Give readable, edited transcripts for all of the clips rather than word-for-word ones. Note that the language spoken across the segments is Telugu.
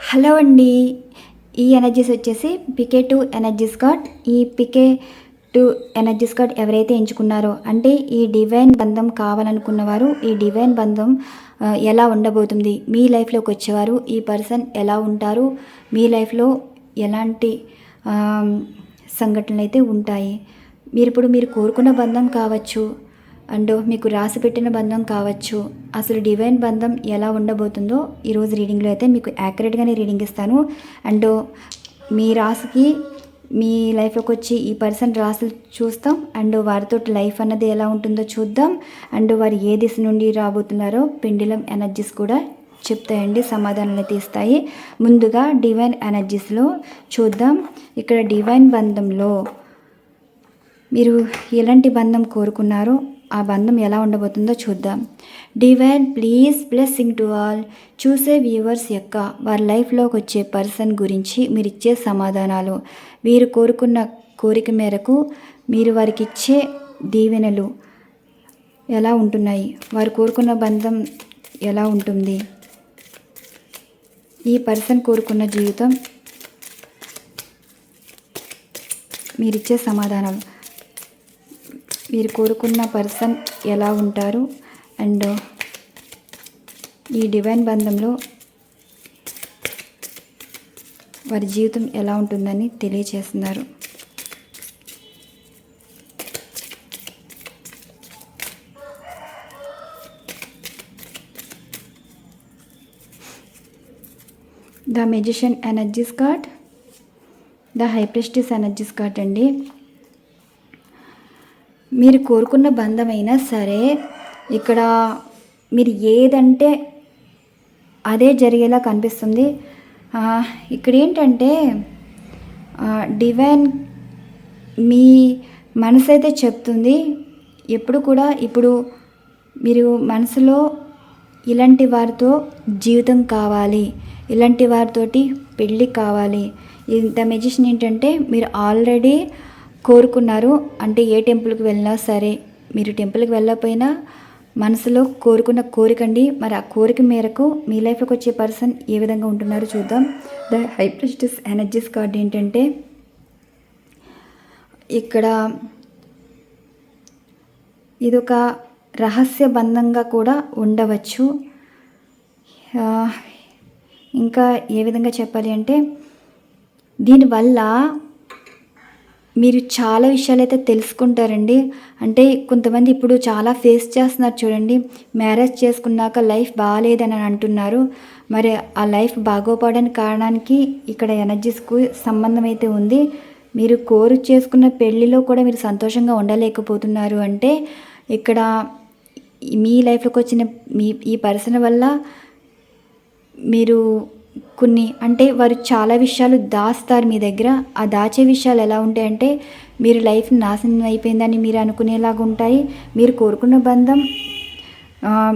హలో అండి. ఈ ఎనర్జీస్ వచ్చేసి పికే 2 ఎనర్జీస్ కార్డ్. ఈ పికే 2 ఎనర్జీస్ కార్డ్ ఎవరైతే ఎంచుకున్నారో అంటే ఈ డివైన్ బంధం కావాలనుకున్నవారు ఈ డివైన్ బంధం ఎలా ఉండబోతుంది, మీ లైఫ్లోకి వచ్చేవారు ఈ పర్సన్ ఎలా ఉంటారు, మీ లైఫ్లో ఎలాంటి సంఘటనలు అయితే ఉంటాయి, మీరు కోరుకున్న బంధం కావచ్చు అండ్ మీకు రాసి పెట్టిన బంధం కావచ్చు, అసలు డివైన్ బంధం ఎలా ఉండబోతుందో ఈరోజు రీడింగ్లో అయితే మీకు యాక్యురేట్గానే రీడింగ్ ఇస్తాను. అండ్ మీ రాశికి మీ లైఫ్లోకి వచ్చి ఈ పర్సన్ రాశులు చూస్తాం అండ్ వారితో లైఫ్ అన్నది ఎలా ఉంటుందో చూద్దాం. అండ్ వారు ఏ దిశ నుండి రాబోతున్నారో పెండిలం ఎనర్జీస్ కూడా చెప్తాయండి, సమాధానాలు తీస్తాయి. ముందుగా డివైన్ ఎనర్జీస్లో చూద్దాం. ఇక్కడ డివైన్ బంధంలో మీరు ఎలాంటి బంధం కోరుకున్నారో ఆ బంధం ఎలా ఉండబోతుందో చూద్దాం. Divine please blessing to all. చూసే వ్యూవర్స్ యొక్క వారి లైఫ్లోకి వచ్చే పర్సన్ గురించి మీరు ఇచ్చే సమాధానాలు, వీరు కోరుకున్న కోరిక మేరకు మీరు వారికి ఇచ్చే దీవెనలు ఎలా ఉంటున్నాయి, వారు కోరుకున్న బంధం ఎలా ఉంటుంది, ఈ పర్సన్ కోరుకున్న జీవితం, మీరిచ్చే సమాధానాలు, మీరు కోరుకున్న పర్సన్ ఎలా ఉంటారు అండ్ ఈ డివైన్ బంధంలో వారి జీవితం ఎలా ఉంటుందని తెలియచేస్తున్నారు. The magician energies card, the high priestess energies card అండి. మీరు కోరుకున్న బంధమైనా సరే ఇక్కడ మీరు ఏదంటే అదే జరిగేలా కనిపిస్తుంది. ఇక్కడ ఏంటంటే డివైన్ మీ మనసు అయితే చెప్తుంది ఎప్పుడు కూడా, ఇప్పుడు మీరు మనసులో ఇలాంటి వారితో జీవితం కావాలి, ఇలాంటి వారితోటి పెళ్ళి కావాలి. ఇంత మెజిషన్ ఏంటంటే మీరు ఆల్రెడీ కోరుకున్నారు. అంటే ఏ టెంపుల్కి వెళ్ళినా సరే, మీరు టెంపుల్కి వెళ్ళకపోయినా మనసులో కోరుకున్న కోరికండి. మరి ఆ కోరిక మేరకు మీ లైఫ్లోకి వచ్చే పర్సన్ ఏ విధంగా ఉంటున్నారో చూద్దాం. The high priestess energies card ఏంటంటే ఇక్కడ ఇదొక రహస్య బంధంగా కూడా ఉండవచ్చు. ఇంకా ఏ విధంగా చెప్పాలి అంటే దీనివల్ల మీరు చాలా విషయాలు అయితే తెలుసుకుంటారండి. అంటే కొంతమంది ఇప్పుడు చాలా ఫేస్ చేస్తున్నారు చూడండి, మ్యారేజ్ చేసుకున్నాక లైఫ్ బాగాలేదని అంటున్నారు. మరి ఆ లైఫ్ బాగోపోవడానికి కారణానికి ఇక్కడ ఎనర్జీస్కు సంబంధం అయితే ఉంది. మీరు చేసుకున్న పెళ్ళిలో కూడా మీరు సంతోషంగా ఉండలేకపోతున్నారు అంటే ఇక్కడ మీ లైఫ్లోకి వచ్చిన ఈ పర్సన్ వల్ల మీరు కొన్ని అంటే వారు చాలా విషయాలు దాస్తారు మీ దగ్గర. ఆ దాచే విషయాలు ఎలా ఉంటాయంటే మీరు లైఫ్ నాశనం అయిపోయిందని మీరు అనుకునేలాగా ఉంటాయి. మీరు కోరుకున్న బంధం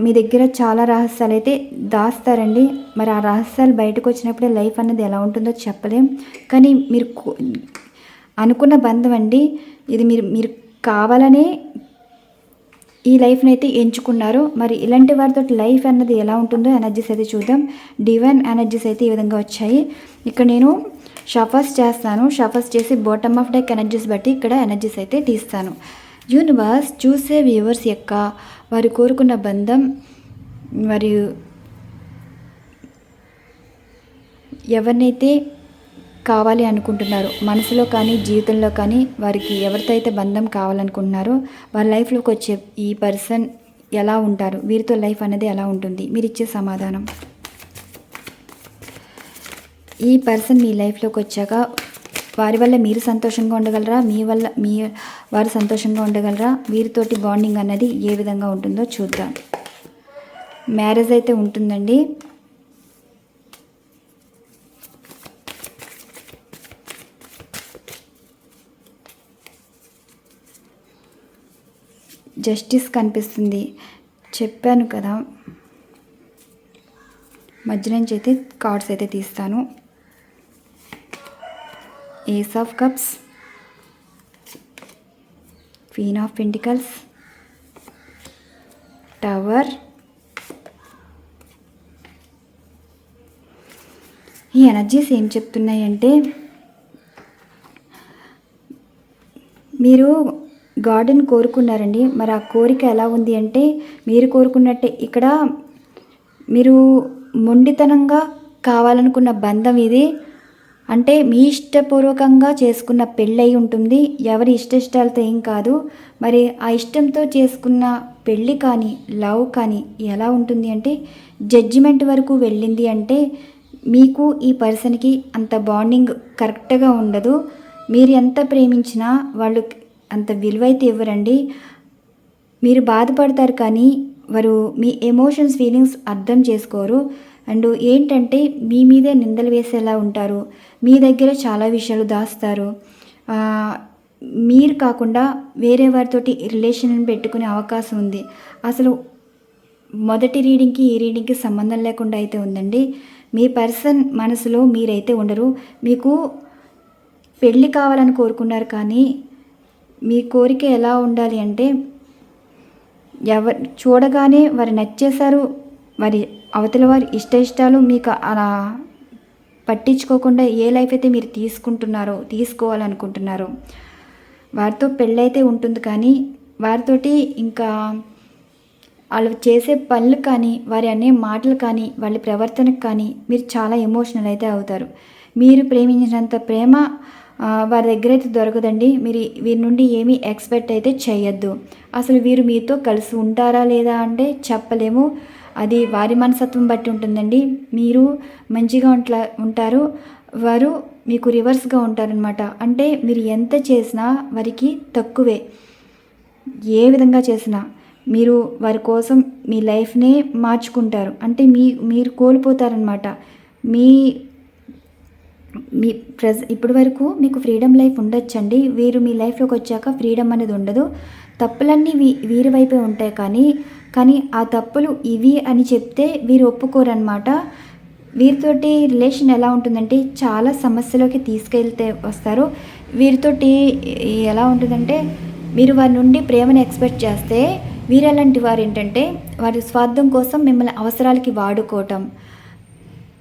మీ దగ్గర చాలా రహస్యాలు అయితే దాస్తారండి. మరి ఆ రహస్యాలు బయటకు వచ్చినప్పుడే లైఫ్ అన్నది ఎలా ఉంటుందో చెప్పలేం. కానీ మీరు అనుకున్న బంధం అండి ఇది. మీరు కావాలనే ఈ లైఫ్ని అయితే ఎంచుకున్నారు. మరి ఇలాంటి వారితో లైఫ్ అన్నది ఎలా ఉంటుందో ఎనర్జీస్ అయితే చూద్దాం. డివైన్ ఎనర్జీస్ అయితే ఈ విధంగా వచ్చాయి. ఇక్కడ నేను షఫర్స్ చేస్తాను. షఫర్స్ చేసి బాటమ్ ఆఫ్ డెక్ ఎనర్జీస్ బట్టి ఇక్కడ ఎనర్జీస్ అయితే తీస్తాను. యూనివర్స్ చూసే వ్యూవర్స్ యొక్క వారు కోరుకున్న బంధం మరియు ఎవరినైతే కావాలి అనుకుంటున్నారు మనసులో కానీ జీవితంలో కానీ, వారికి ఎవరితో అయితే బంధం కావాలనుకుంటున్నారో వారి లైఫ్లోకి వచ్చే ఈ పర్సన్ ఎలా ఉంటారు, వీరితో లైఫ్ అనేది ఎలా ఉంటుంది, మీరు ఇచ్చే సమాధానం. ఈ పర్సన్ మీ లైఫ్లోకి వచ్చాక వారి వల్ల మీరు సంతోషంగా ఉండగలరా, వారు సంతోషంగా ఉండగలరా, వీరితోటి బాండింగ్ అన్నది ఏ విధంగా ఉంటుందో చూద్దాం. మ్యారేజ్ అయితే ఉంటుందండి. జస్టిస్ కనిపిస్తుంది, చెప్పాను కదా. మధ్య నుంచి అయితే కార్డ్స్ అయితే తీస్తాను. Ace of cups, queen of pentacles, tower, ఈ ఎనర్జీస్ ఏం చెప్తున్నాయంటే, మీరు గార్డెన్ కోరుకున్నారండి. మరి ఆ కోరిక ఎలా ఉంది అంటే, మీరు కోరుకున్నట్టే ఇక్కడ మీరు మొండితనంగా కావాలనుకున్న బంధం ఇది. అంటే మీ ఇష్టపూర్వకంగా చేసుకున్న పెళ్ళై ఉంటుంది. ఎవరి ఇష్టాలతో ఏం కాదు. మరి ఆ ఇష్టంతో చేసుకున్న పెళ్ళి కానీ, లవ్ కానీ ఎలా ఉంటుంది అంటే, జడ్జిమెంట్ వరకు వెళ్ళింది అంటే మీకు ఈ పర్సన్కి అంత బాండింగ్ కరెక్ట్గా ఉండదు. మీరు ఎంత ప్రేమించినా వాళ్ళు అంత విలువైతే ఇవ్వరండి. మీరు బాధపడతారు కానీ వారు మీ ఎమోషన్స్, ఫీలింగ్స్ అర్థం చేసుకోరు. అండ్ ఏంటంటే మీ మీదే నిందలు వేసేలా ఉంటారు. మీ దగ్గర చాలా విషయాలు దాస్తారు. మీరు కాకుండా వేరే వారితోటి రిలేషన్ పెట్టుకునే అవకాశం ఉంది. అసలు మొదటి రీడింగ్కి ఈ రీడింగ్కి సంబంధం లేకుండా అయితే ఉందండి. మీ పర్సన్ మనసులో మీరైతే ఉండరు. మీకు పెళ్ళి కావాలని కోరుకున్నారు కానీ మీ కోరిక ఎలా ఉండాలి అంటే, చూడగానే వారు నచ్చేశారు, వారి అవతల వారి ఇష్టాలు మీకు అలా పట్టించుకోకుండా ఏ లైఫ్ అయితే మీరు తీసుకోవాలనుకుంటున్నారో వారితో పెళ్ళైతే ఉంటుంది. కానీ వారితోటి ఇంకా వాళ్ళు చేసే పనులు కానీ, వారి అనే మాటలు కానీ, వాళ్ళ ప్రవర్తనకు కానీ మీరు చాలా ఎమోషనల్ అయితే అవుతారు. మీరు ప్రేమించినంత ప్రేమ వారి దగ్గర అయితే దొరకదండి. మీరు వీరి నుండి ఏమీ ఎక్స్పెక్ట్ అయితే చేయొద్దు. అసలు వీరు మీతో కలిసి ఉంటారా లేదా అంటే చెప్పలేము. అది వారి మనస్తత్వం బట్టి ఉంటుందండి. మీరు మంచిగా ఉంటారు, వారు మీకు రివర్స్గా ఉంటారనమాట. అంటే మీరు ఎంత చేసినా వారికి తక్కువే. ఏ విధంగా చేసినా మీరు వారి కోసం మీ లైఫ్నే మార్చుకుంటారు. అంటే మీరు కోల్పోతారనమాట. మీ ఇప్పటి వరకు మీకు ఫ్రీడమ్ లైఫ్ ఉండొచ్చండి. వీరు మీ లైఫ్లోకి వచ్చాక ఫ్రీడమ్ అనేది ఉండదు. తప్పులన్నీ వీరి వైపే ఉంటాయి. కానీ ఆ తప్పులు ఇవి అని చెప్తే వీరు ఒప్పుకోరనమాట. వీరితోటి రిలేషన్ ఎలా ఉంటుందంటే చాలా సమస్యలోకి తీసుకెళ్తే వస్తారు. వీరితోటి ఎలా ఉంటుందంటే, మీరు వారి నుండి ప్రేమను ఎక్స్పెక్ట్ చేస్తే వీరెలాంటి వారు ఏంటంటే వారి స్వార్థం కోసం మిమ్మల్ని అవసరాలకి వాడుకోవటం.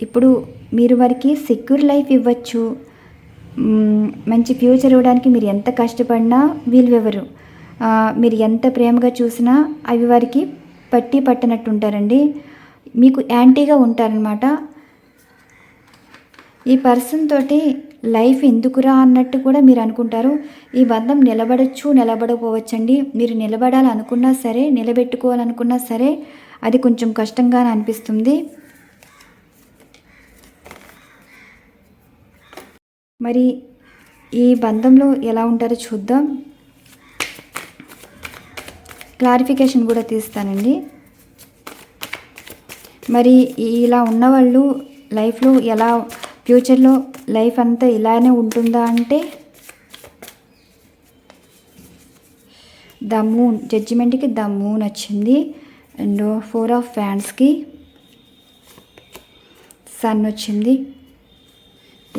ఇప్పుడు మీరు వారికి సెక్యూర్ లైఫ్ ఇవ్వచ్చు, మంచి ఫ్యూచర్ ఇవ్వడానికి మీరు ఎంత కష్టపడినా వీళ్ళెవరు, మీరు ఎంత ప్రేమగా చూసినా అవి వారికి పట్టనట్టు ఉంటారండి. మీకు యాంటీగా ఉంటారనమాట. ఈ పర్సన్ తోటి లైఫ్ ఎందుకురా అన్నట్టు కూడా మీరు అనుకుంటారు. ఈ బంధం నిలబడకపోవచ్చండి. మీరు నిలబడాలనుకున్నా సరే, నిలబెట్టుకోవాలనుకున్నా సరే అది కొంచెం కష్టంగానే అనిపిస్తుంది. మరి ఈ బంధంలో ఎలా ఉంటారో చూద్దాం. క్లారిఫికేషన్ కూడా తీస్తానండి. మరి ఇలా ఉన్నవాళ్ళు లైఫ్లో ఎలా, ఫ్యూచర్లో లైఫ్ అంతా ఇలానే ఉంటుందా అంటే, ద మూన్ జడ్జిమెంట్కి ద మూన్ వచ్చింది. అండ్ 4 ఆఫ్ ఫ్యాన్స్కి సన్ వచ్చింది.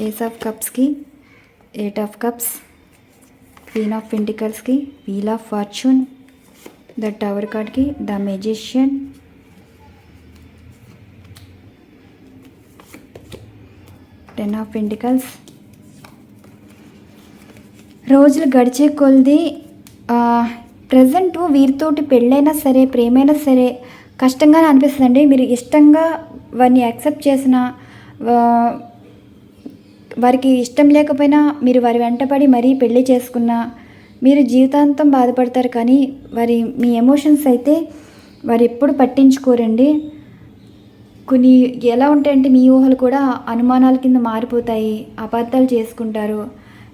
ఏస్ ఆఫ్ కప్స్కి 8 ఆఫ్ కప్స్, క్వీన్ ఆఫ్ పెంటికల్స్కి wheel of fortune, the tower కార్డ్కి ద మెజిషియన్, 10 ఆఫ్ పెంటికల్స్. రోజులు గడిచే కొలది ప్రజెంట్ వీరితోటి పెళ్ళైనా సరే, ప్రేమైనా సరే కష్టంగానే అనిపిస్తుందండి. మీరు ఇష్టంగా వారిని యాక్సెప్ట్ చేసిన, వారికి ఇష్టం లేకపోయినా మీరు వారి వెంటపడి మరీ పెళ్ళి చేసుకున్నా మీరు జీవితాంతం బాధపడతారు. కానీ మీ ఎమోషన్స్ అయితే వారు ఎప్పుడు పట్టించుకోరండి. కొన్ని ఎలా ఉంటాయంటే మీ ఊహలు కూడా అనుమానాల కింద మారిపోతాయి, అబద్ధాలు చేసుకుంటారు.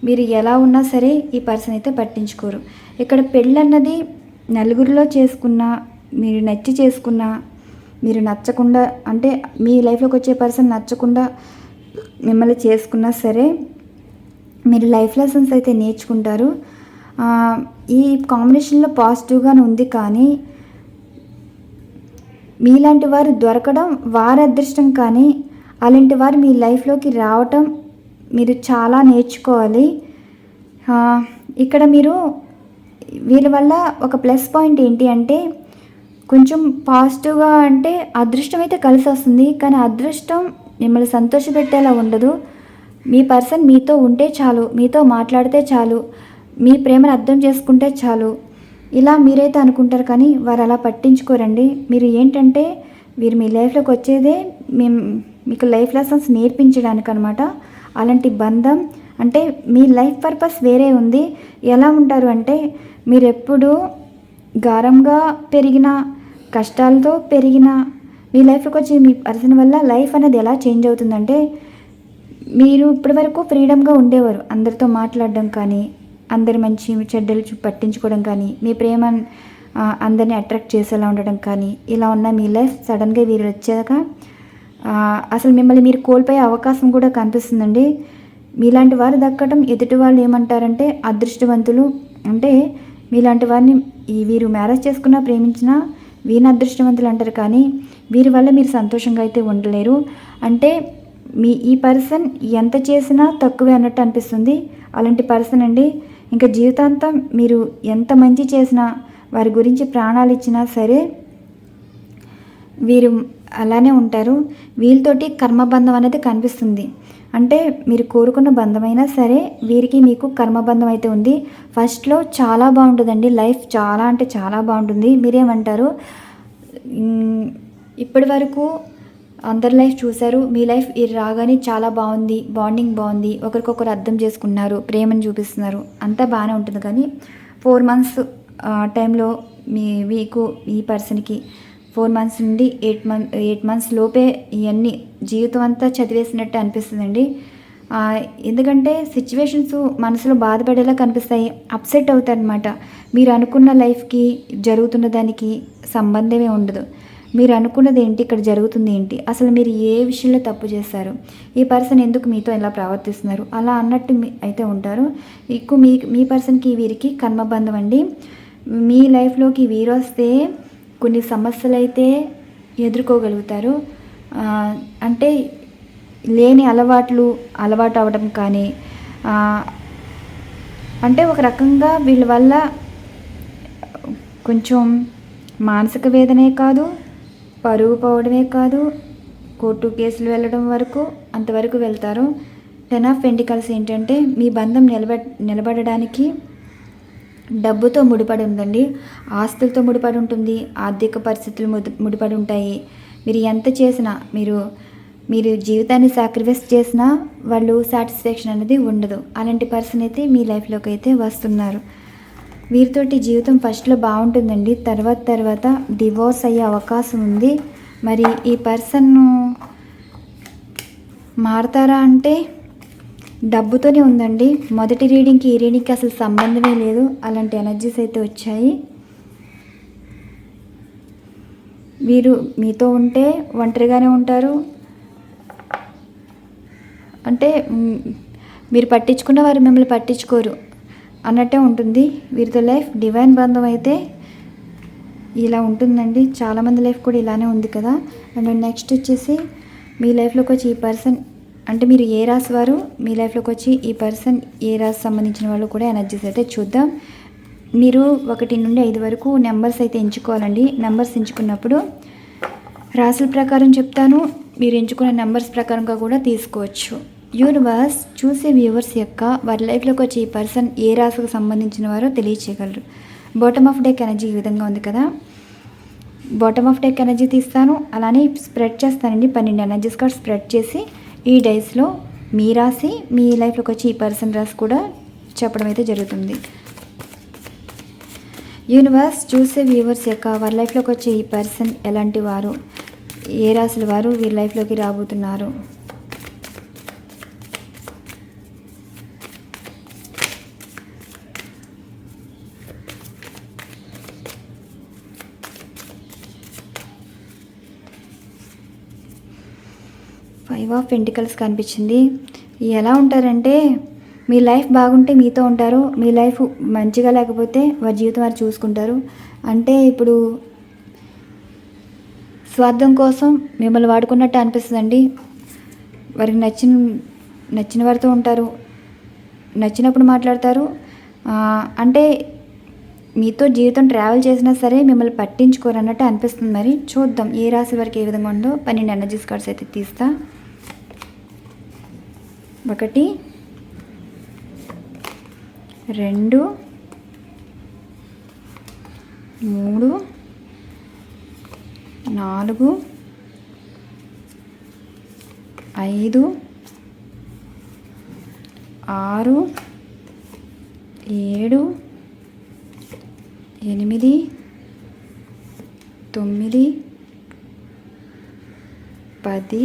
మీరు ఎలా ఉన్నా సరే ఈ పర్సన్ అయితే పట్టించుకోరు. ఇక్కడ పెళ్ళన్నది నలుగురిలో చేసుకున్నా, మీరు నచ్చి చేసుకున్నా, మీరు నచ్చకుండా అంటే మీ లైఫ్లోకి వచ్చే పర్సన్ నచ్చకుండా మిమ్మల్ని చేసుకున్నా సరే మీరు లైఫ్ లెసన్స్ అయితే నేర్చుకుంటారు. ఈ కాంబినేషన్లో పాజిటివ్గానే ఉంది. కానీ మీలాంటి వారు దొరకడం వారి అదృష్టం. కానీ అలాంటి వారు మీ లైఫ్లోకి రావటం మీరు చాలా నేర్చుకోవాలి. ఇక్కడ మీరు వీళ్ళ వల్ల ఒక ప్లస్ పాయింట్ ఏంటి అంటే, కొంచెం పాజిటివ్గా అంటే అదృష్టం అయితే కలిసి వస్తుంది. కానీ అదృష్టం మిమ్మల్ని సంతోషపెట్టేలా ఉండదు. మీ పర్సన్ మీతో ఉంటే చాలు, మీతో మాట్లాడితే చాలు, మీ ప్రేమను అర్థం చేసుకుంటే చాలు, ఇలా మీరైతే అనుకుంటారు. కానీ వారు అలా పట్టించుకోరండి. మీరు ఏంటంటే వీరు మీ లైఫ్లోకి వచ్చేదే మీకు లైఫ్ లెసన్స్ నేర్పించడానికి అనమాట. అలాంటి బంధం అంటే మీ లైఫ్ పర్పస్ వేరే ఉంది. ఎలా ఉంటారు అంటే మీరు ఎప్పుడు గారంగా పెరిగిన, కష్టాలతో పెరిగిన మీ లైఫ్లోకి వచ్చి మీ పర్సన్ వల్ల లైఫ్ అనేది ఎలా చేంజ్ అవుతుందంటే, మీరు ఇప్పటి వరకు ఫ్రీడమ్గా ఉండేవారు. అందరితో మాట్లాడడం కానీ, అందరి మంచి చెడ్డలు పట్టించుకోవడం కానీ, మీ ప్రేమ అందరినీ అట్రాక్ట్ చేసేలా ఉండడం కానీ, ఇలా ఉన్న మీ లైఫ్ సడన్గా వీరు వచ్చాక అసలు మిమ్మల్ని మీరు కోల్పోయే అవకాశం కూడా కనిపిస్తుందండి. మీలాంటి వారు దక్కడం ఎదుటి వాళ్ళు ఏమంటారంటే అదృష్టవంతులు. అంటే మీలాంటి వారిని వీరు మ్యారేజ్ చేసుకున్నా, ప్రేమించినా వీరిని అదృష్టవంతులు అంటారు. కానీ వీరి వల్ల మీరు సంతోషంగా అయితే ఉండలేరు. అంటే ఈ పర్సన్ ఎంత చేసినా తక్కువే అన్నట్టు అనిపిస్తుంది. అలాంటి పర్సన్ అండి ఇంకా జీవితాంతం మీరు ఎంత మంచి చేసినా, వారి గురించి ప్రాణాలు ఇచ్చినా సరే వీరు అలానే ఉంటారు. వీళ్ళతోటి కర్మబంధం అనేది కనిపిస్తుంది. అంటే మీరు కోరుకున్న బంధమైనా సరే వీరికి మీకు కర్మబంధం అయితే ఉంది. ఫస్ట్లో చాలా బాగుంటుందండి, లైఫ్ చాలా అంటే చాలా బాగుంటుంది. మీరేమంటారు? ఇప్పటి వరకు అందరి లైఫ్ చూశారు, మీ లైఫ్ ఇది రాగానే చాలా బాగుంది, బాండింగ్ బాగుంది, ఒకరికొకరు అర్థం చేసుకున్నారు, ప్రేమను చూపిస్తున్నారు, అంతా బాగానే ఉంటుంది. కానీ 4 months టైంలో మీకు ఈ పర్సన్కి 4 months నుండి 8 months లోపే ఇవన్నీ జీవితం అంతా చదివేసినట్టు అనిపిస్తుందండి. ఎందుకంటే సిచ్యువేషన్స్ మనసులో బాధపడేలా కనిపిస్తాయి, అప్సెట్ అవుతారనమాట. మీరు అనుకున్న లైఫ్కి జరుగుతున్న దానికి సంబంధమే ఉండదు. మీరు అనుకున్నది ఏంటి, ఇక్కడ జరుగుతుంది ఏంటి, అసలు మీరు ఏ విషయంలో తప్పు చేస్తారు, ఈ పర్సన్ ఎందుకు మీతో ఇలా ప్రవర్తిస్తున్నారు, అలా అన్నట్టు అయితే ఉంటారు. ఎక్కువ మీ పర్సన్కి వీరికి కర్మబంధం అండి. మీ లైఫ్లోకి వీరు వస్తే కొన్ని సమస్యలు అయితే ఎదుర్కోగలుగుతారు. అంటే లేని అలవాటు అవ్వడం కానీ, అంటే ఒక రకంగా వీళ్ళ వల్ల కొంచెం మానసిక వేదనే కాదు, పరువు పోవడమే కాదు, కోర్టు కేసులు వెళ్ళడం వరకు అంతవరకు వెళ్తారు. 10 of Pentacles ఏంటంటే మీ బంధం నిలబడడానికి డబ్బుతో ముడిపడి ఉందండి, ఆస్తులతో ముడిపడి ఉంటుంది, ఆర్థిక పరిస్థితులు ముడిపడి ఉంటాయి. మీరు ఎంత చేసినా, మీరు జీవితాన్ని సాక్రిఫైస్ చేసినా వాళ్ళు సాటిస్ఫాక్షన్ అనేది ఉండదు. అలాంటి పర్సన్ అయితే మీ లైఫ్లోకి అయితే వస్తున్నారు. వీరితోటి జీవితం ఫస్ట్లో బాగుంటుందండి, తర్వాత డివోర్స్ అయ్యే అవకాశం ఉంది. మరి ఈ పర్సన్ మారతారా అంటే డబ్బుతోనే ఉందండి. మొదటి రీడింగ్కి ఈ రీడింగ్కి అసలు సంబంధమే లేదు, అలాంటి ఎనర్జీస్ అయితే వచ్చాయి. వీరు మీతో ఉంటే ఒంటరిగానే ఉంటారు. అంటే మీరు పట్టించుకున్న వారు మిమ్మల్ని పట్టించుకోరు అన్నట్టే ఉంటుంది. వీరితో లైఫ్ డివైన్ బంధం అయితే ఇలా ఉంటుందండి. చాలామంది లైఫ్ కూడా ఇలానే ఉంది కదా. అండ్ నెక్స్ట్ వచ్చేసి మీ లైఫ్లోకి వచ్చి ఈ పర్సన్ అంటే మీరు ఏ రాశి వారు, మీ లైఫ్లోకి వచ్చి ఈ పర్సన్ ఏ రాశి సంబంధించిన వాళ్ళు కూడా ఎనర్జీస్ అయితే చూద్దాం. మీరు 1 నుండి 5 వరకు నెంబర్స్ అయితే ఎంచుకోవాలండి. నెంబర్స్ ఎంచుకున్నప్పుడు రాశుల ప్రకారం చెప్తాను, మీరు ఎంచుకునే నెంబర్స్ ప్రకారంగా కూడా తీసుకోవచ్చు. యూనివర్స్ చూసే వ్యూవర్స్ యొక్క వారి లైఫ్లోకి వచ్చి ఈ పర్సన్ ఏ రాశికి సంబంధించిన వారో తెలియచేయగలరు. బాటమ్ ఆఫ్ డెక్ ఎనర్జీ ఈ విధంగా ఉంది కదా. బాటమ్ ఆఫ్ డెక్ ఎనర్జీ తీస్తాను, అలానే స్ప్రెడ్ చేస్తానండి. 12 ఎనర్జీస్ కార్డ్ స్ప్రెడ్ చేసి ఈ డైస్లో మీ రాశి, మీ లైఫ్లోకి వచ్చి ఈ పర్సన్ రాశి కూడా చెప్పడం అయితే జరుగుతుంది. యూనివర్స్ చూసే వ్యూవర్స్ యొక్క వారి లైఫ్లోకి వచ్చే ఈ పర్సన్ ఎలాంటి వారు, ఏ రాశుల వారు వీరి లైఫ్లోకి రాబోతున్నారు. ఫైవ్ ఆఫ్ పెంటికల్స్ కనిపించింది. ఎలా ఉంటారంటే మీ లైఫ్ బాగుంటే మీతో ఉంటారు, మీ లైఫ్ మంచిగా లేకపోతే వారి జీవితం వారు చూసుకుంటారు. అంటే ఇప్పుడు స్వార్థం కోసం మిమ్మల్ని వాడుకున్నట్టు అనిపిస్తుందండి. వారికి నచ్చిన వారితో ఉంటారు, నచ్చినప్పుడు మాట్లాడతారు. అంటే మీతో జీవితం ట్రావెల్ చేసినా సరే మిమ్మల్ని పట్టించుకోరు అన్నట్టు అనిపిస్తుంది. మరి చూద్దాం ఏ రాశి వారికి ఏ విధంగా ఉందో. 12 ఎనర్జీస్ కార్డ్స్ అయితే తీస్తా. 1 2 3 4 5 6 7 8 9 10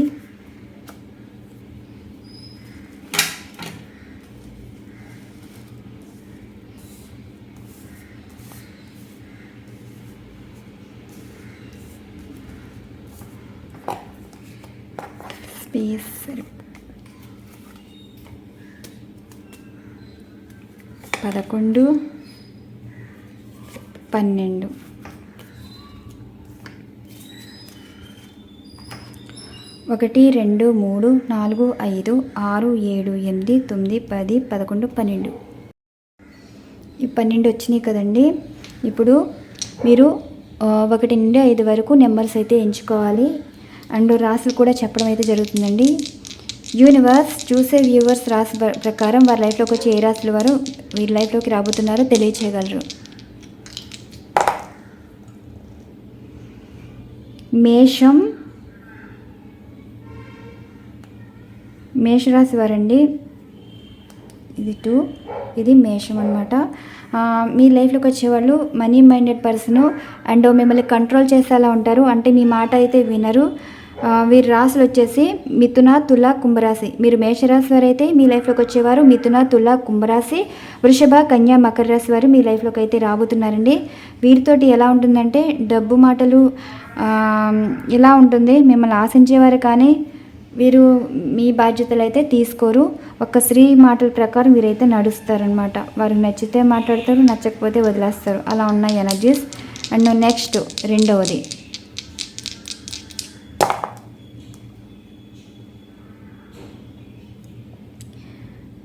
స్పేస్ 11 12 1 2 3 4 5 6 7 8 9 10 11 12 ఈ 12 వచ్చినాయి కదండి. ఇప్పుడు మీరు 1 నుండి 5 వరకు నెంబర్స్ అయితే ఎంచుకోవాలి. అండ్ రాసులు కూడా చెప్పడం అయితే జరుగుతుందండి. యూనివర్స్ చూసే వ్యూవర్స్ రాశి ప్రకారం వారి లైఫ్లోకి వచ్చి ఏ రాశుల వారు వీరి లైఫ్లోకి రాబోతున్నారో తెలియచేయగలరు. మేషరాశి వారండి. ఇది 2, ఇది మేషం అనమాట. మీ లైఫ్లోకి వచ్చేవాళ్ళు మనీ మైండెడ్ పర్సన్ అండ్ మిమ్మల్ని కంట్రోల్ చేసేలా ఉంటారు. అంటే మీ మాట అయితే వినరు. వీరి రాశులు వచ్చేసి మిథున, తుల, కుంభరాశి. మీరు మేషరాశి వారు అయితే మీ లైఫ్లోకి వచ్చేవారు మిథున, తుల, కుంభరాశి. వృషభ, కన్య, మకర రాశి వారు మీ లైఫ్లోకి అయితే రాబోతున్నారండి. వీరితోటి ఎలా ఉంటుందంటే డబ్బు మాటలు ఇలా ఉంటుంది. మిమ్మల్ని ఆశించేవారు కానీ వీరు మీ బాధ్యతలు అయితే తీసుకోరు. ఒక స్త్రీ మాటల ప్రకారం వీరైతే నడుస్తారనమాట. వారికి నచ్చితే మాట్లాడతారు, నచ్చకపోతే వదిలేస్తారు. అలా ఉన్నాయి ఎనర్జీస్. అండ్ నెక్స్ట్ రెండవది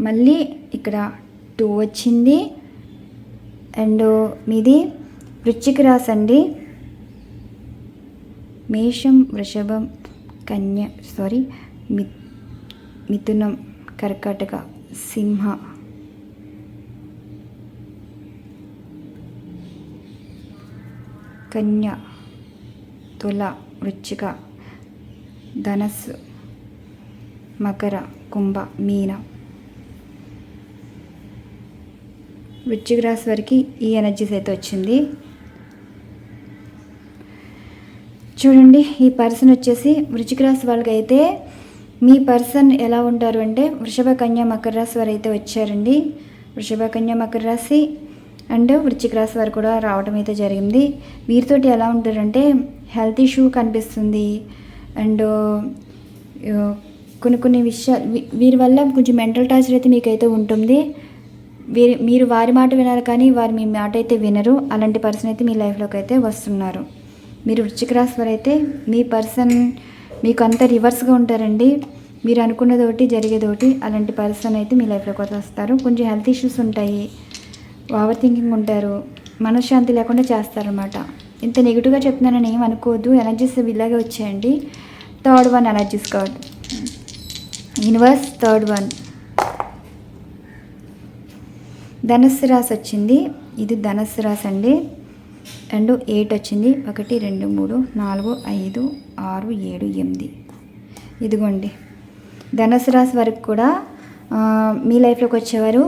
మళ్ళీ ఇక్కడ 2 వచ్చింది. అండ్ మీది వృశ్చిక రాశి అండి. మేషం, వృషభం, కన్య మిథునం, కర్కాటక, సింహ, కన్య, తుల, వృశ్చిక, ధనస్సు, మకర, కుంభ, మీన. వృశ్చిక రాశి వారికి ఈ ఎనర్జీస్ అయితే వచ్చింది. చూడండి, ఈ పర్సన్ వచ్చేసి వృశ్చిక రాశి వాళ్ళకి అయితే మీ పర్సన్ ఎలా ఉంటారు అంటే వృషభ, కన్య, మకర రాశి వారు అయితే వచ్చారండి. వృషభ, కన్య, మకర రాశి అండ్ వృశ్చిక రాశి వారు కూడా రావడం అయితే జరిగింది. వీరితోటి ఎలా ఉంటారంటే హెల్త్ ఇష్యూ కనిపిస్తుంది. అండ్ కొన్ని విషయాలు వీరి వల్ల కొంచెం మెంటల్ టార్చర్ అయితే మీకైతే ఉంటుంది. మీరు వారి మాట వినాలి కానీ వారు మీ మాట అయితే వినరు. అలాంటి పర్సన్ అయితే మీ లైఫ్లోకి అయితే వస్తున్నారు. మీరు వృశ్చిక రాశి వారు అయితే మీ పర్సన్ మీకు అంతా రివర్స్గా ఉంటారండి. మీరు అనుకున్నది ఒకటి, జరిగేది ఒకటి. అలాంటి పర్సన్ అయితే మీ లైఫ్లోకి వస్తారు. కొంచెం హెల్త్ ఇష్యూస్ ఉంటాయి, ఓవర్ థింకింగ్ ఉంటారు, మనశ్శాంతి లేకుండా చేస్తారనమాట. ఇంత నెగిటివ్గా చెప్తున్నానని ఏం అనుకోవద్దు. ఎనర్జీస్ ఇలాగే వచ్చాయండి. 3rd one energies card. Universe 3rd one ధనస్సు రాశి వచ్చింది. ఇది ధనస్సు రాశి అండి. అండ్ 8 వచ్చింది. 1 2 3 4 5 6 7 8. ఇదిగోండి ధనుసు రాశి వరకు కూడా మీ లైఫ్లోకి వచ్చేవారు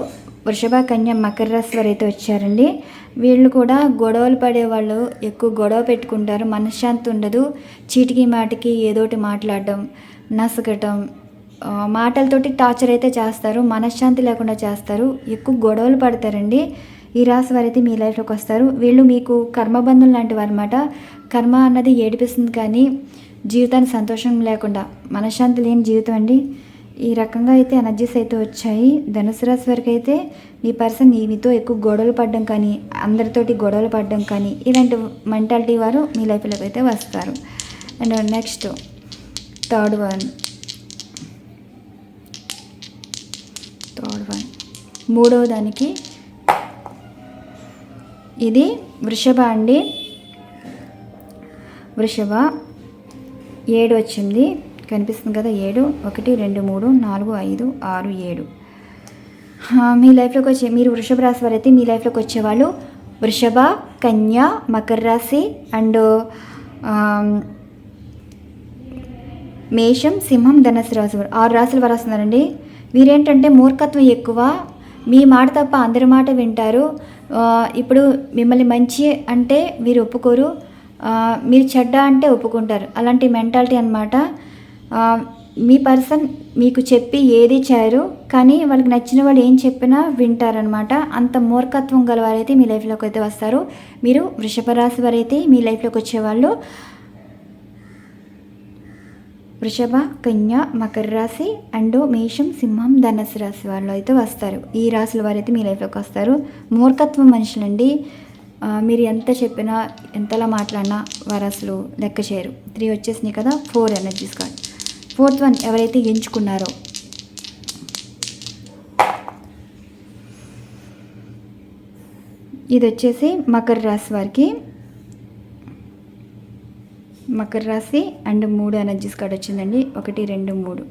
వృషభ, కన్య, మకర రాశి వారు అయితే వచ్చారండి. వీళ్ళు కూడా గొడవలు పడేవాళ్ళు, ఎక్కువ గొడవ పెట్టుకుంటారు, మనశ్శాంతి ఉండదు. చీటికి మాటికి ఏదోటి మాట్లాడడం, నసగటం, మాటలతోటి టార్చర్ అయితే చేస్తారు, మనశ్శాంతి లేకుండా చేస్తారు, ఎక్కువ గొడవలు పడతారండి. ఈ రాశి వారైతే మీ లైఫ్లోకి వస్తారు. వీళ్ళు మీకు కర్మబంధం లాంటి వారు అనమాట. కర్మ అన్నది ఏడిపిస్తుంది కానీ జీవితానికి సంతోషం లేకుండా మనశ్శాంతి లేని జీవితం అండి. ఈ రకంగా అయితే ఎనర్జీస్ అయితే వచ్చాయి. ధనుసు రాశి వరకు అయితే మీ పర్సన్ మీతో ఎక్కువ గొడవలు పడడం కానీ, అందరితోటి గొడవలు పడడం కానీ, ఇలాంటి మెంటాలిటీ వారు మీ లైఫ్లోకి అయితే వస్తారు. అండ్ నెక్స్ట్ 3rd వన్ మూడవ దానికి ఇది వృషభ అండి. వృషభ 7 వచ్చింది కనిపిస్తుంది కదా 7, 1, 2, 3, 4, 5, 6, 7. మీ లైఫ్లోకి వచ్చే మీరు వృషభ రాశి వారైతే మీ లైఫ్లోకి వచ్చేవాళ్ళు వృషభ, కన్య, మకర రాశి అండ్ మేషం, సింహం, ధనుసు రాశి వారు 6 రాశుల వారు వస్తున్నారండి. వీరేంటంటే మూర్ఖత్వం ఎక్కువ, మీ మాట తప్ప అందరి మాట వింటారు. ఇప్పుడు మిమ్మల్ని మంచి అంటే మీరు ఒప్పుకోరు, మీరు చెడ్డ అంటే ఒప్పుకుంటారు. అలాంటి మెంటాలిటీ అనమాట. మీ పర్సన్ మీకు చెప్పి ఏది చేయరు, కానీ వాళ్ళకి నచ్చిన వాళ్ళు ఏం చెప్పినా వింటారనమాట. అంత మూర్ఖత్వం గలవారైతే మీ లైఫ్లోకి అయితే వస్తారు. మీరు వృషభ రాశి వారైతే మీ లైఫ్లోకి వచ్చేవాళ్ళు వృషభ, కన్య, మకర రాశి అండ్ మేషం, సింహం, ధనుసు రాశి వాళ్ళు అయితే వస్తారు. ఈ రాశుల వారైతే మీ లైఫ్లోకి వస్తారు. మూర్ఖత్వం మనుషులండి. మీరు ఎంత చెప్పినా ఎంతలా మాట్లాడినా వారు అసలు లెక్క చేయరు. 3 వచ్చేసినాయి కదా. 4 ఎనర్జీస్ కార్డ్. 4th వన్ ఎవరైతే ఎంచుకున్నారో ఇది వచ్చేసి మకర రాశి వారికి. మకర రాశి అండ్ 3 ఎనర్జీస్ కార్డ్ వచ్చిందండి. 1, 2, 3.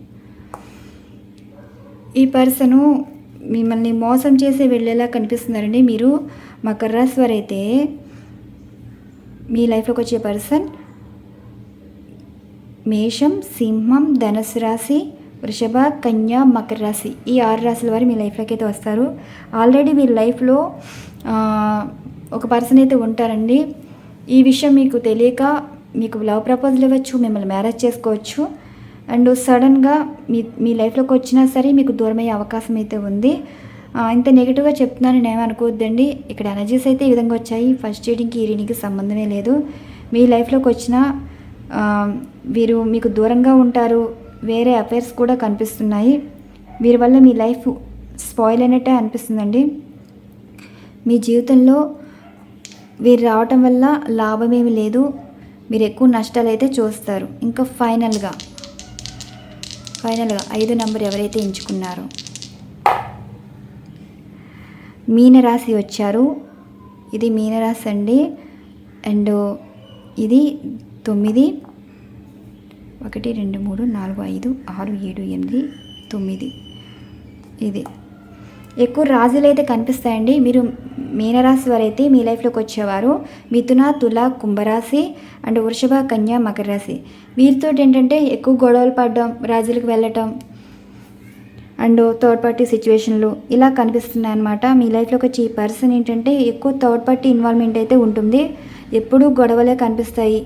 ఈ పర్సను మిమ్మల్ని మోసం చేసి వెళ్ళేలా కనిపిస్తున్నారండి. మీరు మకర రాశి వారైతే మీ లైఫ్లోకి వచ్చే పర్సన్ మేషం, సింహం, ధనుసు రాశి, వృషభ, కన్య, మకర రాశి ఈ 6 రాశుల వారు మీ లైఫ్లోకి అయితే వస్తారు. ఆల్రెడీ మీ లైఫ్లో ఒక పర్సన్ అయితే ఉంటారండి. ఈ విషయం మీకు తెలియక మీకు లవ్ ప్రపోజల్ ఇవ్వచ్చు, మిమ్మల్ని మ్యారేజ్ చేసుకోవచ్చు. అండ్ సడన్గా మీ లైఫ్లోకి వచ్చినా సరే మీకు దూరమయ్యే అవకాశం అయితే ఉంది. ఇంత నెగిటివ్గా చెప్తున్నాను నేను ఏమనుకోవద్దండి. ఇక్కడ ఎనర్జీస్ అయితే ఈ విధంగా వచ్చాయి. ఫస్ట్ రీడింగ్కి ఈ రీడింగ్కి సంబంధమే లేదు. మీ లైఫ్లోకి వచ్చిన వీరు మీకు దూరంగా ఉంటారు. వేరే అఫైర్స్ కూడా కనిపిస్తున్నాయి. వీరి వల్ల మీ లైఫ్ స్పాయిల్ అయినట్టే అనిపిస్తుందండి. మీ జీవితంలో వీరు రావటం వల్ల లాభమేమి లేదు, మీరు ఎక్కువ నష్టాలు అయితే చూస్తారు. ఇంకా ఫైనల్గా 5 నెంబర్ ఎవరైతే ఎంచుకున్నారో మీనరాశి వచ్చారు. ఇది మీనరాశి అండి. అండ్ ఇది 9, 1, 2, 3, 4, 5, 6, 7, 8, 9. ఇది ఎక్కువ రాజులు అయితే కనిపిస్తాయండి. మీరు మీనరాశి వారైతే మీ లైఫ్లోకి వచ్చేవారు మిథున, తుల, కుంభరాశి అండ్ వృషభ, కన్య, మకర రాశి. వీరితో ఏంటంటే ఎక్కువ గొడవలు పడడం, రాజులకు వెళ్ళటం అండ్ థర్డ్ పార్టీ సిచ్యువేషన్లు ఇలా కనిపిస్తున్నాయి అన్నమాట. మీ లైఫ్లోకి వచ్చి ఈ పర్సన్ ఏంటంటే ఎక్కువ థర్డ్ పార్టీ ఇన్వాల్వ్మెంట్ అయితే ఉంటుంది. ఎప్పుడూ గొడవలే కనిపిస్తాయి,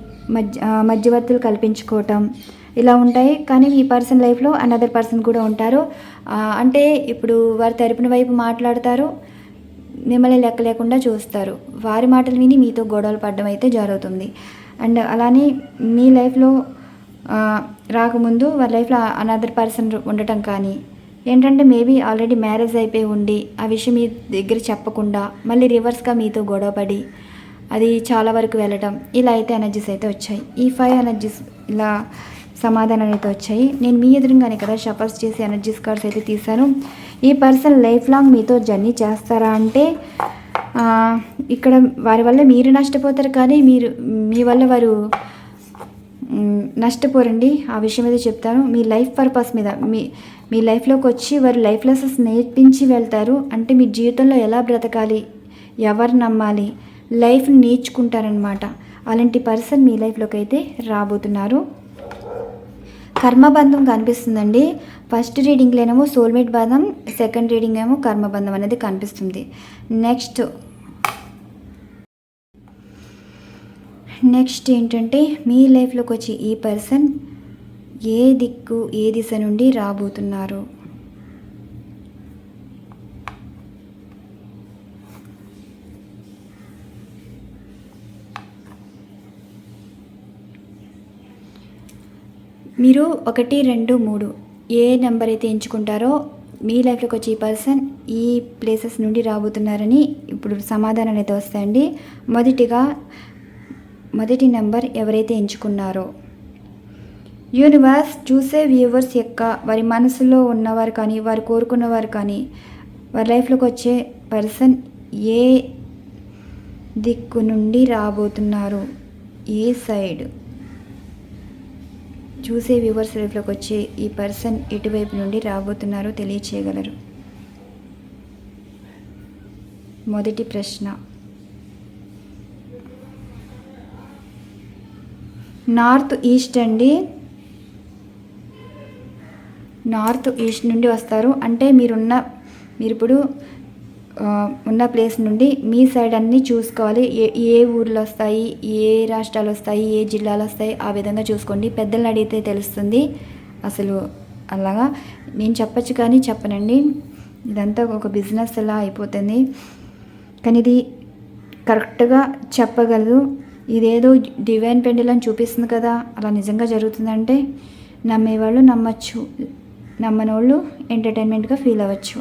మధ్యవర్తులు కల్పించుకోవటం ఇలా ఉంటాయి. కానీ ఈ పర్సన్ లైఫ్లో అనదర్ పర్సన్ కూడా ఉంటారు. అంటే ఇప్పుడు వారి తరపున వైపు మాట్లాడతారు, మిమ్మల్ని లెక్క లేకుండా చూస్తారు. వారి మాటలు విని మీతో గొడవలు పడడం అయితే జరుగుతుంది. అండ్ అలానే మీ లైఫ్లో రాకముందు వారి లైఫ్లో అనదర్ పర్సన్ ఉండటం కానీ ఏంటంటే మేబీ ఆల్రెడీ మ్యారేజ్ అయిపోయి ఉండి ఆ విషయం మీ దగ్గర చెప్పకుండా మళ్ళీ రివర్స్గా మీతో గొడవపడి అది చాలా వరకు వెళ్ళటం ఇలా అయితే ఎనర్జీస్ అయితే వచ్చాయి. ఈ 5 ఎనర్జీస్ ఇలా సమాధానాలు అయితే వచ్చాయి. నేను మీ ఎదురుగానే కదా షఫల్స్ చేసి ఎనర్జీస్ కార్డ్స్ అయితే తీశాను. ఈ పర్సన్ లైఫ్ లాంగ్ మీతో జర్నీ చేస్తారా అంటే ఇక్కడ వారి వల్ల మీరు నష్టపోతారు, కానీ మీ వల్ల వారు నష్టపోరండి. ఆ విషయం అయితే చెప్తాను. మీ లైఫ్ పర్పస్ మీద మీ లైఫ్లోకి వచ్చి వారు లైఫ్ లెసన్స్ నేర్పించి వెళ్తారు. అంటే మీ జీవితంలో ఎలా బ్రతకాలి, ఎవరు నమ్మాలి, లైఫ్ని నేర్చుకుంటారనమాట. అలాంటి పర్సన్ మీ లైఫ్లోకి అయితే రాబోతున్నారు. కర్మబంధం కనిపిస్తుందండి. ఫస్ట్ రీడింగ్లోనేమో సోల్మేట్ బంధం, సెకండ్ రీడింగ్ ఏమో కర్మబంధం అనేది కనిపిస్తుంది. నెక్స్ట్ ఏంటంటే మీ లైఫ్లోకి వచ్చి ఈ పర్సన్ ఏ దిక్కు ఏ దిశ నుండి రాబోతున్నారు. మీరు 1, 2, 3 ఏ నెంబర్ అయితే ఎంచుకుంటారో మీ లైఫ్లోకి వచ్చి ఈ పర్సన్ ఈ ప్లేసెస్ నుండి రాబోతున్నారని ఇప్పుడు సమాధానాలు అయితే వస్తాయండి. మొదటి నెంబర్ ఎవరైతే ఎంచుకున్నారో యూనివర్స్ చూసే వ్యూవర్స్ యొక్క వారి మనసులో ఉన్నవారు కానీ వారు కోరుకున్నవారు కానీ వారి లైఫ్లోకి వచ్చే పర్సన్ ఏ దిక్కు నుండి రాబోతున్నారు, ఏ సైడ్ చూసే వ్యూవర్స్ లైఫ్లోకి వచ్చే ఈ పర్సన్ ఎటువైపు నుండి రాబోతున్నారో తెలియచేయగలరు? మొదటి ప్రశ్న, నార్త్ ఈస్ట్ అండి. నార్త్ ఈస్ట్ నుండి వస్తారు. అంటే మీరు ఇప్పుడు ఉన్న ప్లేస్ నుండి మీ సైడ్ అన్నీ చూసుకోవాలి. ఏ ఊర్లు వస్తాయి, ఏ రాష్ట్రాలు వస్తాయి, ఏ జిల్లాలు వస్తాయి, ఆ విధంగా చూసుకోండి. పెద్దలను అడిగితే తెలుస్తుంది. అసలు అలాగా నేను చెప్పచ్చు కానీ చెప్పనండి. ఇదంతా ఒక బిజినెస్ ఎలా అయిపోతుంది. కానీ ఇది కరెక్ట్గా చెప్పగలదు. ఇదేదో డివైన్ పెండిల్ అని చూపిస్తుంది కదా, అలా నిజంగా జరుగుతుందంటే నమ్మేవాళ్ళు నమ్మచ్చు, నమ్మనోళ్ళు ఎంటర్టైన్మెంట్గా ఫీల్ అవ్వచ్చు.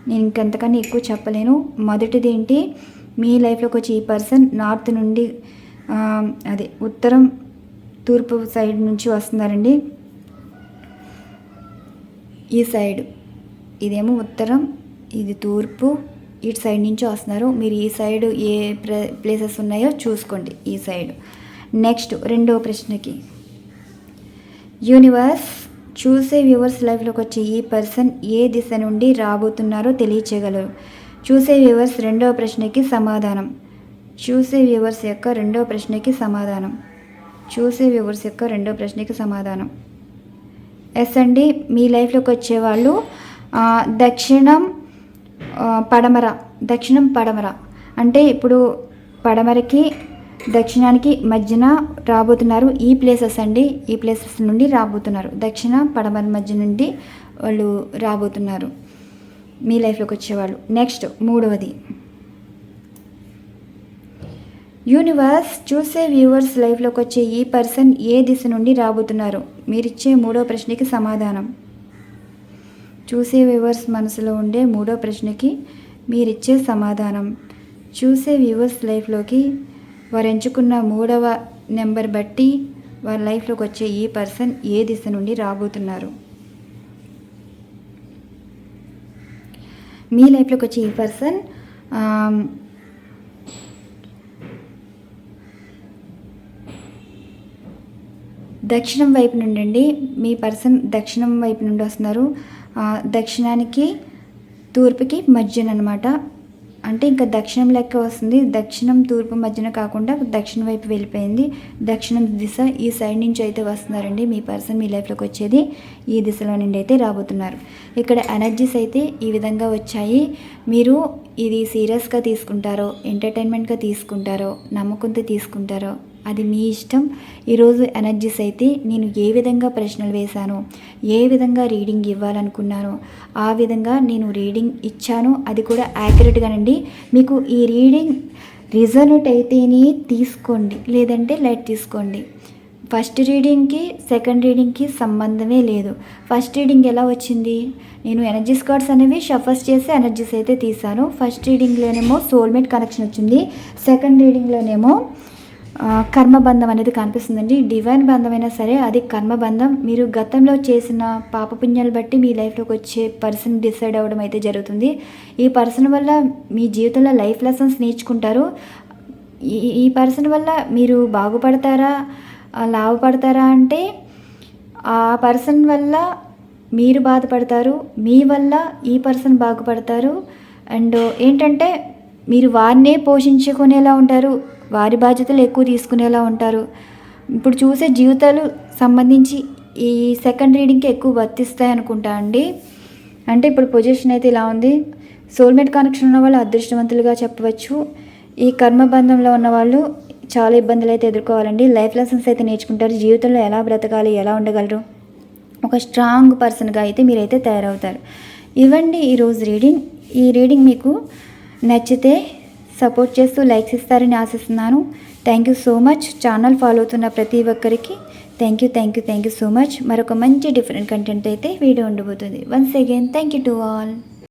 నేను ఇంకెంతకన్నా ఎక్కువ చెప్పలేను. మొదటిది ఏంటి, మీ లైఫ్లోకి వచ్చి ఈ పర్సన్ నార్త్ నుండి అదే ఉత్తరం తూర్పు సైడ్ నుంచి వస్తున్నారండి. ఈ సైడ్ ఇదేమో ఉత్తరం, ఇది తూర్పు, ఇటు సైడ్ నుంచి వస్తున్నారు. మీరు ఈ సైడ్ ఏ ప్లేసెస్ ఉన్నాయో చూసుకోండి, ఈ సైడ్. నెక్స్ట్ రెండవ ప్రశ్నకి, యూనివర్స్ చూసే వ్యూవర్స్ లైఫ్లోకి వచ్చే ఈ పర్సన్ ఏ దిశ నుండి రాబోతున్నారో తెలియచేయగలరు? చూసే వ్యూవర్స్ రెండవ ప్రశ్నకి సమాధానం. చూసే వ్యూవర్స్ యొక్క రెండవ ప్రశ్నకి సమాధానం. చూసే వ్యూవర్స్ యొక్క రెండవ ప్రశ్నకి సమాధానం ఎస్ అండి. మీ లైఫ్లోకి వచ్చేవాళ్ళు దక్షిణం పడమర అంటే ఇప్పుడు పడమరకి దక్షిణానికి మధ్యన రాబోతున్నారు. ఈ ప్లేసెస్ అండి, ఈ ప్లేసెస్ నుండి రాబోతున్నారు. దక్షిణ పడమర మధ్య నుండి వాళ్ళు రాబోతున్నారు మీ లైఫ్లోకి వచ్చేవాళ్ళు. నెక్స్ట్ మూడవది, యూనివర్స్ చూసే వ్యూవర్స్ లైఫ్లోకి వచ్చే ఈ పర్సన్ ఏ దిశ నుండి రాబోతున్నారు? మీరిచ్చే మూడవ ప్రశ్నకి సమాధానం. చూసే వ్యూవర్స్ మనసులో ఉండే మూడో ప్రశ్నకి మీరిచ్చే సమాధానం. చూసే వ్యూవర్స్ లైఫ్లోకి వారు ఎంచుకున్న మూడవ నెంబర్ బట్టి వారి లైఫ్లోకి వచ్చే ఈ పర్సన్ ఏ దిశ నుండి రాబోతున్నారు? మీ లైఫ్లోకి వచ్చే ఈ పర్సన్ దక్షిణం వైపు నుండి అండి. మీ పర్సన్ దక్షిణం వైపు నుండి వస్తున్నారు. దక్షిణానికి తూర్పుకి మధ్యన అనమాట. అంటే ఇంకా దక్షిణం లెక్క వస్తుంది. దక్షిణం తూర్పు మధ్యన కాకుండా దక్షిణం వైపు వెళ్ళిపోయింది. దక్షిణం దిశ ఈ సైడ్ నుంచి అయితే వస్తున్నారండి. మీ పర్సన్ మీ లైఫ్లోకి వచ్చేది ఈ దిశలో నుండి అయితే రాబోతున్నారు. ఇక్కడ ఎనర్జీస్ అయితే ఈ విధంగా వచ్చాయి. మీరు ఇది సీరియస్గా తీసుకుంటారో, ఎంటర్టైన్మెంట్గా తీసుకుంటారో, నమ్మకంతో తీసుకుంటారో అది మీ ఇష్టం. ఈరోజు ఎనర్జీస్ అయితే నేను ఏ విధంగా ప్రశ్నలు వేశానో, ఏ విధంగా రీడింగ్ ఇవ్వాలనుకున్నానో ఆ విధంగా నేను రీడింగ్ ఇచ్చాను. అది కూడా యాక్యురేట్గానండి. మీకు ఈ రీడింగ్ రిజల్ట్ అయితేనే తీసుకోండి, లేదంటే లైట్ తీసుకోండి. ఫస్ట్ రీడింగ్కి సెకండ్ రీడింగ్కి సంబంధమే లేదు. ఫస్ట్ రీడింగ్ ఎలా వచ్చింది, నేను ఎనర్జీస్ కార్డ్స్ అనేవి షఫర్స్ చేసి ఎనర్జీస్ అయితే తీశాను. ఫస్ట్ రీడింగ్లోనేమో సోల్మేట్ కనెక్షన్ వచ్చింది. సెకండ్ రీడింగ్లోనేమో కర్మబంధం అనేది కనిపిస్తుందండి. డివైన్ బంధం అయినా సరే అది కర్మబంధం. మీరు గతంలో చేసిన పాపపుణ్యాలు బట్టి మీ లైఫ్లోకి వచ్చే పర్సన్ డిసైడ్ అవ్వడం అయితే జరుగుతుంది. ఈ పర్సన్ వల్ల మీ జీవితంలో లైఫ్ లెసన్స్ నేర్చుకుంటారు. ఈ పర్సన్ వల్ల మీరు బాగుపడతారా, లాభపడతారా అంటే ఆ పర్సన్ వల్ల మీరు బాధపడతారు, మీ వల్ల ఈ పర్సన్ బాగుపడతారు. అండ్ ఏంటంటే మీరు వారినే పోషించుకునేలా ఉంటారు, వారి బాధ్యతలు ఎక్కువ తీసుకునేలా ఉంటారు. ఇప్పుడు చూసే జీవితాలు సంబంధించి ఈ సెకండ్ రీడింగ్కి ఎక్కువ వర్తిస్తాయి అనుకుంటా అండి. అంటే ఇప్పుడు పొజిషన్ అయితే ఇలా ఉంది. సోల్మేట్ కనెక్షన్ ఉన్న వాళ్ళు అదృష్టవంతులుగా చెప్పవచ్చు. ఈ కర్మబంధంలో ఉన్న వాళ్ళు చాలా ఇబ్బందులు అయితే ఎదుర్కోవాలండి. లైఫ్ లెసన్స్ అయితే నేర్చుకుంటారు. జీవితంలో ఎలా బ్రతకాలి, ఎలా ఉండగలరు, ఒక స్ట్రాంగ్ పర్సన్గా అయితే మీరైతే తయారవుతారు. ఇవ్వండి ఈరోజు రీడింగ్. ఈ రీడింగ్ మీకు నచ్చితే సపోర్ట్ చేస్తూ లైక్స్ ఇస్తారని ఆశిస్తున్నాను. Thank you so much. Channel follow అవుతున్న ప్రతి ఒక్కరికి థ్యాంక్ యూ సో మచ్. మరొక మంచి డిఫరెంట్ కంటెంట్ అయితే వీడియో ఉండబోతుంది. Once again thank you to all.